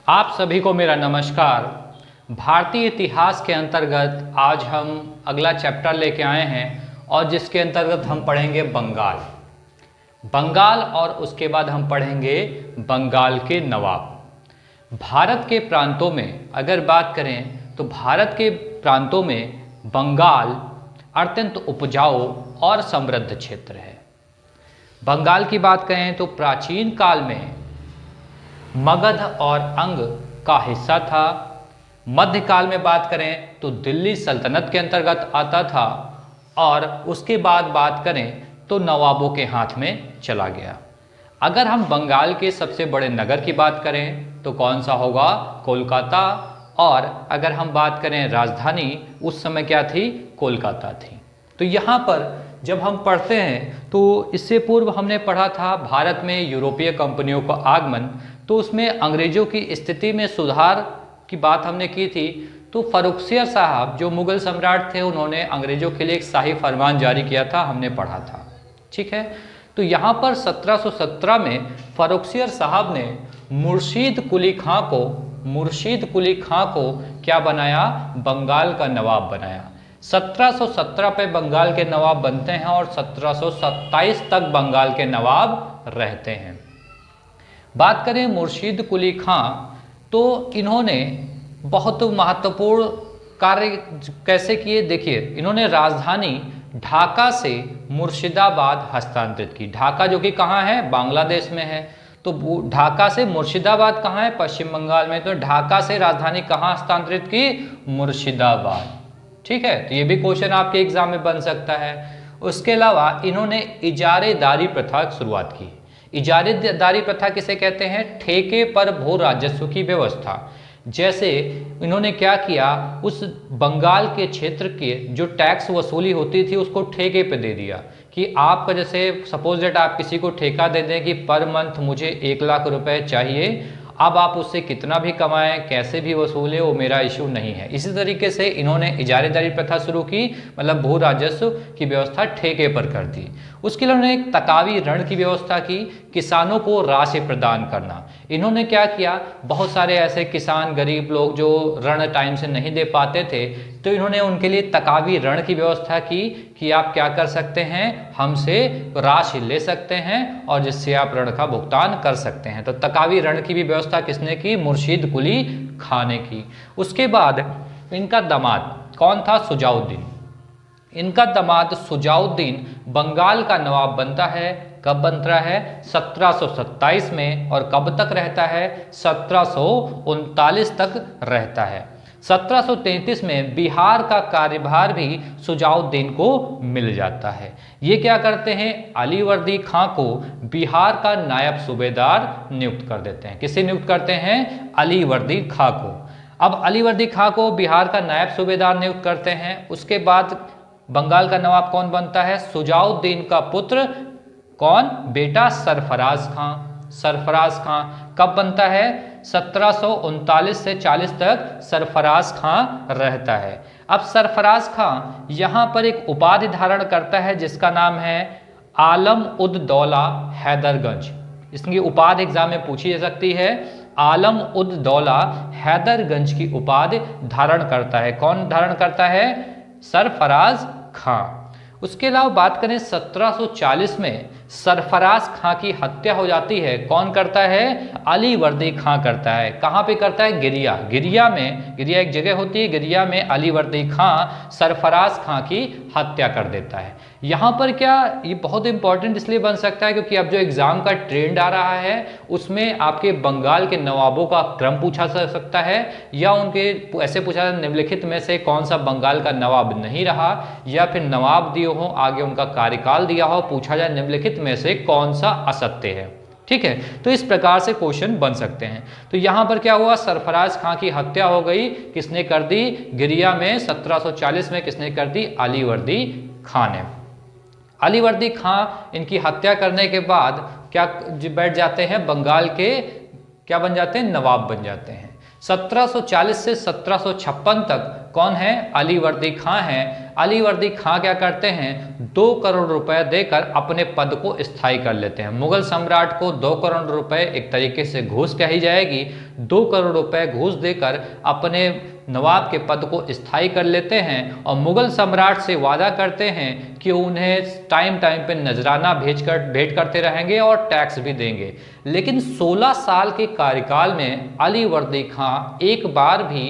आप सभी को मेरा नमस्कार। भारतीय इतिहास के अंतर्गत आज हम अगला चैप्टर लेके आए हैं और जिसके अंतर्गत हम पढ़ेंगे बंगाल और उसके बाद हम पढ़ेंगे बंगाल के नवाब। भारत के प्रांतों में अगर बात करें तो भारत के प्रांतों में बंगाल अत्यंत उपजाऊ और समृद्ध क्षेत्र है। बंगाल की बात करें तो प्राचीन काल में मगध और अंग का हिस्सा था। मध्यकाल में बात करें तो दिल्ली सल्तनत के अंतर्गत आता था और उसके बाद बात करें तो नवाबों के हाथ में चला गया। अगर हम बंगाल के सबसे बड़े नगर की बात करें तो कौन सा होगा? कोलकाता। और अगर हम बात करें राजधानी, उस समय क्या थी? कोलकाता थी। तो यहाँ पर जब हम पढ़ते हैं तो इससे पूर्व हमने पढ़ा था भारत में यूरोपीय कंपनियों का आगमन, तो उसमें अंग्रेजों की स्थिति में सुधार की बात हमने की थी। तो फर्रुखसियर साहब जो मुगल सम्राट थे, उन्होंने अंग्रेजों के लिए एक शाही फरमान जारी किया था, हमने पढ़ा था। ठीक है, तो यहाँ पर 1717 में फर्रुखसियर साहब ने मुर्शीद कुली खां को क्या बनाया? बंगाल का नवाब बनाया। 1717 पे बंगाल के नवाब बनते हैं और 1727 तक बंगाल के नवाब रहते हैं। बात करें मुर्शीद कुली खां, तो इन्होंने बहुत महत्वपूर्ण कार्य कैसे किए? देखिए, इन्होंने राजधानी ढाका से मुर्शिदाबाद हस्तांतरित की। ढाका जो कि कहाँ है? बांग्लादेश में है। तो ढाका से मुर्शिदाबाद कहाँ है? पश्चिम बंगाल में। तो ढाका से राजधानी कहाँ हस्तांतरित की? मुर्शिदाबाद। ठीक है, तो ये भी क्वेश्चन आपके एग्जाम में बन सकता है। उसके अलावा इन्होंने इजारेदारी प्रथा की शुरुआत की। इजारेदारी प्रथा किसे कहते हैं? ठेके पर भू राजस्व की व्यवस्था। जैसे इन्होंने क्या किया, उस बंगाल के क्षेत्र के जो टैक्स वसूली होती थी उसको ठेके पे दे दिया कि आपका, जैसे सपोज दैट आप किसी को ठेका दे दें कि पर मंथ मुझे 1 लाख रुपए चाहिए, अब आप उससे कितना भी कमाएं, कैसे भी वसूले, वो मेरा इशू नहीं है। इसी तरीके से इन्होंने इजारेदारी प्रथा शुरू की, मतलब भू राजस्व की व्यवस्था ठेके पर कर दी। उसके लिए उन्होंने एक तकावी ऋण की व्यवस्था की, किसानों को राशि प्रदान करना। इन्होंने क्या किया, बहुत सारे ऐसे किसान गरीब लोग जो ऋण टाइम से नहीं दे पाते थे, तो इन्होंने उनके लिए तकावी ऋण की व्यवस्था की कि आप क्या कर सकते हैं, हमसे राशि ले सकते हैं और जिससे आप ऋण का भुगतान कर सकते हैं। तो तकावी ऋण की भी व्यवस्था किसने की? मुर्शीद कुली खां ने की। उसके बाद इनका दामाद कौन था? सुजाउद्दीन। इनका दामाद सुजाउद्दीन बंगाल का नवाब बनता है। कब बनता है? 1727 में। और कब तक रहता है? 1739 तक रहता है। 1733 में बिहार का कार्यभार भी सुजाउद्दीन को मिल जाता है। ये क्या करते हैं? अलीवर्दी खां को बिहार का नायब सूबेदार नियुक्त कर देते हैं। किसे नियुक्त करते हैं? अलीवर्दी खां को। अब अलीवर्दी खां को बिहार का नायब सूबेदार नियुक्त करते हैं। उसके बाद बंगाल का नवाब कौन बनता है? सुजाउद्दीन का पुत्र कौन? बेटा सरफराज खां। सरफराज खां कब बनता है? 1739 से 40 तक सरफराज खां रहता है। अब सरफराज खां यहाँ पर एक उपाधि धारण करता है जिसका नाम है आलम उद दौला हैदरगंज। इसकी उपाधि एग्जाम में पूछी जा सकती है। आलम उद दौला हैदरगंज की उपाधि धारण करता है। कौन धारण करता है? सरफराज खां। उसके अलावा बात करें 1740 में सरफराज खां की हत्या हो जाती है। कौन करता है? अलीवर्दी खां करता है। कहाँ पे करता है? गिरिया। गिरिया एक जगह होती है, गिरिया में अलीवर्दी खां सरफराज खां की हत्या कर देता है। यहाँ पर क्या, ये बहुत इंपॉर्टेंट इसलिए बन सकता है क्योंकि अब जो एग्जाम का ट्रेंड आ रहा है उसमें आपके बंगाल के नवाबों का क्रम पूछा जा सकता है, या उनके ऐसे पूछा निम्नलिखित में से कौन सा बंगाल का नवाब नहीं रहा, या फिर नवाब दिए हो आगे उनका कार्यकाल दिया हो, पूछा जाए निम्नलिखित में से कौन सा असत्य है। ठीक है, तो इस प्रकार से क्वेश्चन बन सकते हैं। तो यहां पर क्या हुआ? सरफराज खां की हत्या हो गई। किसने कर दी? गिरिया में 1740 में किसने कर दी? अलीवर्दी खां ने। अलीवर्दी खां इनकी हत्या करने के बाद क्या बैठ जाते हैं? बंगाल के क्या बन जाते हैं? नवाब बन जाते हैं। 1740 से 1756 तक कौन है? अलीवर्दी खां हैं। अलीवर्दी खां क्या करते हैं? 2 करोड़ रुपए देकर अपने पद को स्थायी कर लेते हैं। मुगल सम्राट को 2 करोड़ रुपए एक तरीके से घूस कही जाएगी, 2 करोड़ रुपए घूस देकर अपने नवाब के पद को स्थायी कर लेते हैं और मुगल सम्राट से वादा करते हैं कि उन्हें टाइम टाइम पे नजराना भेंट करते रहेंगे और टैक्स भी देंगे। लेकिन 16 साल के कार्यकाल में अली वर्दी खां एक बार भी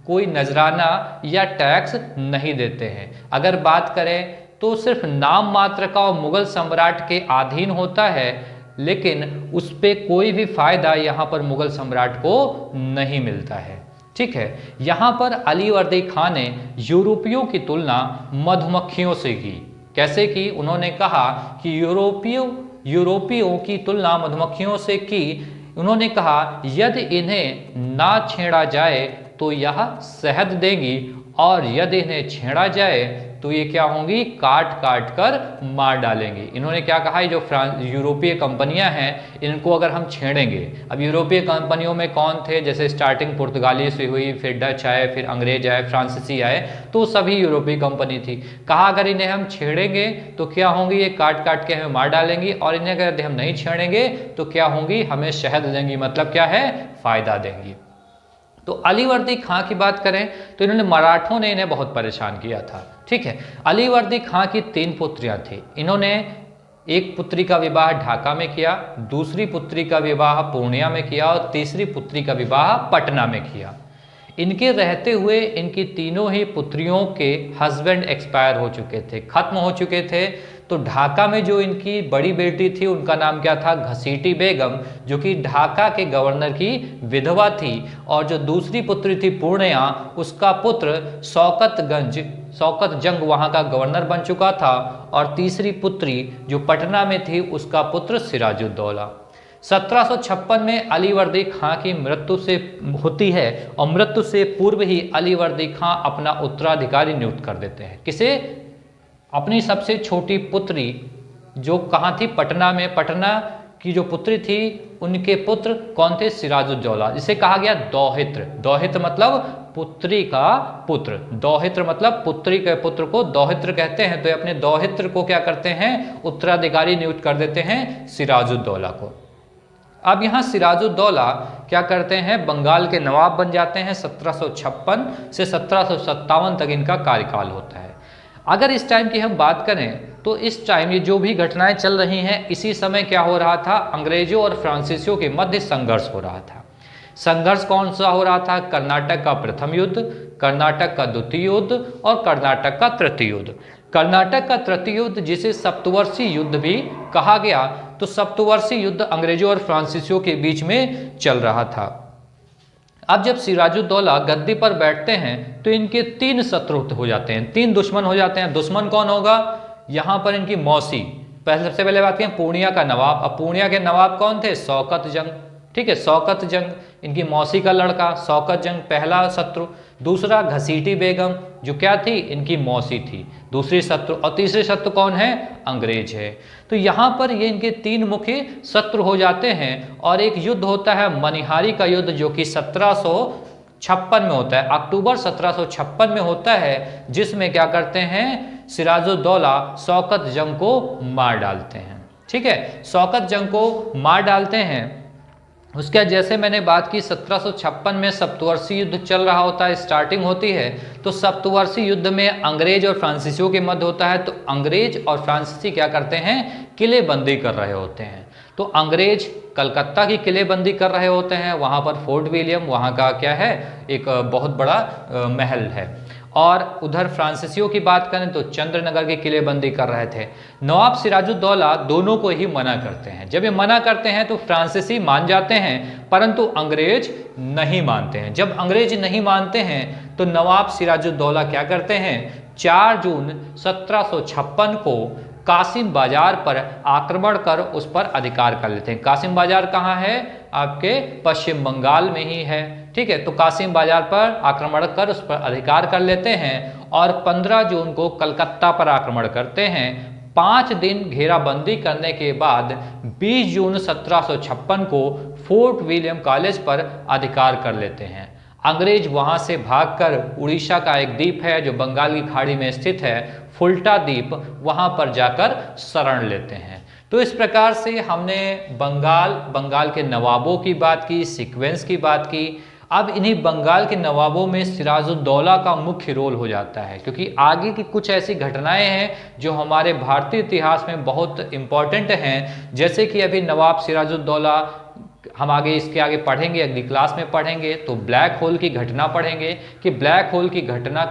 कोई नजराना या टैक्स नहीं देते हैं। अगर बात करें तो सिर्फ नाम मात्र का और मुगल सम्राट के अधीन होता है, लेकिन उस पर कोई भी फायदा यहाँ पर मुगल सम्राट को नहीं मिलता है। ठीक है, यहाँ पर अली वर्दी खां ने यूरोपियों की तुलना मधुमक्खियों से की। कैसे की? उन्होंने कहा कि यूरोपियों की तुलना मधुमक्खियों से की। उन्होंने कहा यदि इन्हें ना छेड़ा जाए तो यह शहद देंगी और यदि इन्हें छेड़ा जाए तो ये क्या होंगी? काट काट कर मार डालेंगी। इन्होंने क्या कहा? जो यूरोपीय कंपनियां हैं इनको अगर हम छेड़ेंगे, अब यूरोपीय कंपनियों में कौन थे? जैसे स्टार्टिंग पुर्तगाली से हुई, फिर डच आए, फिर अंग्रेज आए, फ्रांसीसी आए, तो सभी यूरोपीय कंपनी थी। कहा अगर इन्हें हम छेड़ेंगे तो क्या होंगी? ये काट काट के हमें मार डालेंगी और इन्हें अगर हम नहीं छेड़ेंगे तो क्या होंगी? हमें शहद देंगी, मतलब क्या है? फायदा देंगी। तो अली वर्दी खां की बात करें तो इन्होंने मराठों ने इन्हें बहुत परेशान किया था। ठीक है, अली वर्दी खां की 3 पुत्रियां थी। इन्होंने एक पुत्री का विवाह ढाका में किया, दूसरी पुत्री का विवाह पूर्णिया में किया और तीसरी पुत्री का विवाह पटना में किया। इनके रहते हुए इनकी तीनों ही पुत्रियों के हस्बैंड एक्सपायर हो चुके थे, खत्म हो चुके थे। तो ढाका में जो इनकी बड़ी बेटी थी उनका नाम क्या था? घसीटी बेगम, जो कि ढाका के गवर्नर की विधवा थी। और जो दूसरी पुत्री थी पूर्णिया, उसका पुत्र शौकत जंग वहाँ का गवर्नर बन चुका था। और तीसरी पुत्री जो पटना में थी उसका पुत्र सिराजुद्दौला। 1756 में अली वर्दी खां की मृत्यु से होती है और मृत्यु से पूर्व ही अली वर्दी खां अपना उत्तराधिकारी नियुक्त कर देते हैं। किसे? अपनी सबसे छोटी पुत्री जो कहाँ थी? पटना में। पटना की जो पुत्री थी उनके पुत्र कौन थे? सिराजुद्दौला, जिसे कहा गया दौहित्र। दौहित्र मतलब पुत्री का पुत्र, दौहित्र मतलब पुत्री के पुत्र को दौहित्र कहते हैं। तो अपने दौहित्र को क्या करते हैं? उत्तराधिकारी नियुक्त कर देते हैं सिराजुद्दौला को। अब यहाँ सिराजुद्दौला क्या करते हैं? बंगाल के नवाब बन जाते हैं। 1756 से 1757 तक इनका कार्यकाल होता है। अगर इस टाइम की हम बात करें तो इस टाइम ये जो भी घटनाएं चल रही हैं, इसी समय क्या हो रहा था? अंग्रेजों और फ्रांसीसियों के मध्य संघर्ष हो रहा था। संघर्ष कौन सा हो रहा था? कर्नाटक का प्रथम युद्ध, कर्नाटक का द्वितीय युद्ध और कर्नाटक का तृतीय युद्ध। कर्नाटक का तृतीय युद्ध जिसे सप्तवर्षीय युद्ध भी कहा गया, तो सप्तवर्षीय युद्ध अंग्रेजों और फ्रांसीसियों के बीच में चल रहा था। अब जब सिराजुद्दौला गद्दी पर बैठते हैं तो इनके 3 शत्रु हो जाते हैं, 3 दुश्मन हो जाते हैं। दुश्मन कौन होगा? यहाँ पर इनकी मौसी। सबसे पहले बात करें पूर्णिया का नवाब। अब पूर्णिया के नवाब कौन थे? शौकत जंग। ठीक है, शौकत जंग इनकी मौसी का लड़का, शौकत जंग पहला शत्रु। दूसरा घसीटी बेगम जो क्या थी? इनकी मौसी थी, दूसरी शत्रु। और तीसरे शत्रु कौन है? अंग्रेज है। तो यहाँ पर ये इनके 3 मुख्य शत्रु हो जाते हैं। और एक युद्ध होता है मनिहारी का युद्ध, जो कि 1756 में होता है, अक्टूबर 1756 में होता है, जिसमें क्या करते हैं? सिराजुद्दौला शौकत जंग को मार डालते हैं। ठीक है, शौकत जंग को मार डालते हैं। उसके जैसे मैंने बात की 1756 में सप्तवर्षीय युद्ध चल रहा होता है, स्टार्टिंग होती है। तो सप्तवर्षीय युद्ध में अंग्रेज और फ्रांसीसियों के मध्य होता है। तो अंग्रेज और फ्रांसीसी क्या करते हैं? किलेबंदी कर रहे होते हैं। तो अंग्रेज कलकत्ता की किलेबंदी कर रहे होते हैं, वहाँ पर फोर्ट विलियम वहाँ का क्या है? एक बहुत बड़ा महल है। और उधर फ्रांसीसियों की बात करें तो चंद्रनगर की किलेबंदी कर रहे थे। नवाब सिराजुद्दौला दोनों को ही मना करते हैं। जब ये मना करते हैं तो फ्रांसीसी मान जाते हैं, परंतु अंग्रेज नहीं मानते हैं। जब अंग्रेज नहीं मानते हैं तो नवाब सिराजुद्दौला क्या करते हैं? 4 जून 1756 को कासिम बाजार पर आक्रमण कर उस पर अधिकार कर लेते हैं। कासिम बाजार कहाँ है? आपके पश्चिम बंगाल में ही है। ठीक है, तो कासिम बाजार पर आक्रमण कर उस पर अधिकार कर लेते हैं और 15 जून को कलकत्ता पर आक्रमण करते हैं। 5 दिन घेराबंदी करने के बाद 20 जून 1756 को फोर्ट विलियम कॉलेज पर अधिकार कर लेते हैं। अंग्रेज वहां से भागकर उड़ीसा का एक द्वीप है जो बंगाल की खाड़ी में स्थित है, फुल्टा द्वीप, वहां पर जाकर शरण लेते हैं। तो इस प्रकार से हमने बंगाल के नवाबों की बात की, सीक्वेंस की बात की। अब इन्हीं बंगाल के नवाबों में सिराजुद्दौला का मुख्य रोल हो जाता है, क्योंकि आगे की कुछ ऐसी घटनाएं हैं जो हमारे भारतीय इतिहास में बहुत इंपॉर्टेंट हैं। जैसे कि अभी नवाब सिराजुद्दौला, हम आगे इसके आगे पढ़ेंगे, अगली क्लास में पढ़ेंगे, तो ब्लैक होल की घटना पढ़ेंगे कि ब्लैक होल की घटना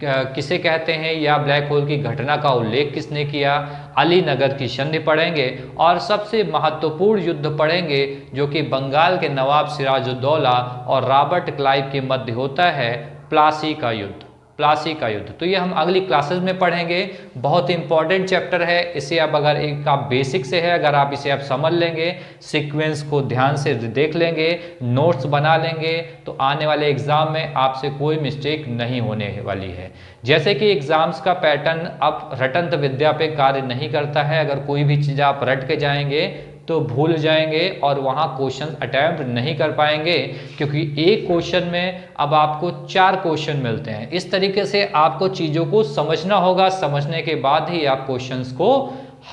किसे कहते हैं या ब्लैक होल की घटना का उल्लेख किसने किया। अलीनगर की संधि पढ़ेंगे और सबसे महत्वपूर्ण युद्ध पढ़ेंगे जो कि बंगाल के नवाब सिराजुद्दौला और रॉबर्ट क्लाइव के मध्य होता है, प्लासी का युद्ध। प्लासी का युद्ध, तो ये हम अगली क्लासेस में पढ़ेंगे। बहुत इंपॉर्टेंट चैप्टर है, इसे अब अगर एक आप बेसिक से है, अगर आप इसे आप समझ लेंगे, सीक्वेंस को ध्यान से देख लेंगे, नोट्स बना लेंगे, तो आने वाले एग्जाम में आपसे कोई मिस्टेक नहीं होने वाली है। जैसे कि एग्जाम्स का पैटर्न अब रटंत विद्या पे कार्य नहीं करता है। अगर कोई भी चीज़ आप रट के जाएंगे तो भूल जाएंगे और वहाँ क्वेश्चन अटैम्प्ट नहीं कर पाएंगे, क्योंकि एक क्वेश्चन में अब आपको 4 क्वेश्चन मिलते हैं। इस तरीके से आपको चीज़ों को समझना होगा, समझने के बाद ही आप क्वेश्चंस को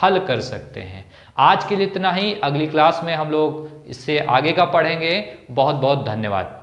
हल कर सकते हैं। आज के लिए इतना ही, अगली क्लास में हम लोग इससे आगे का पढ़ेंगे। बहुत बहुत धन्यवाद।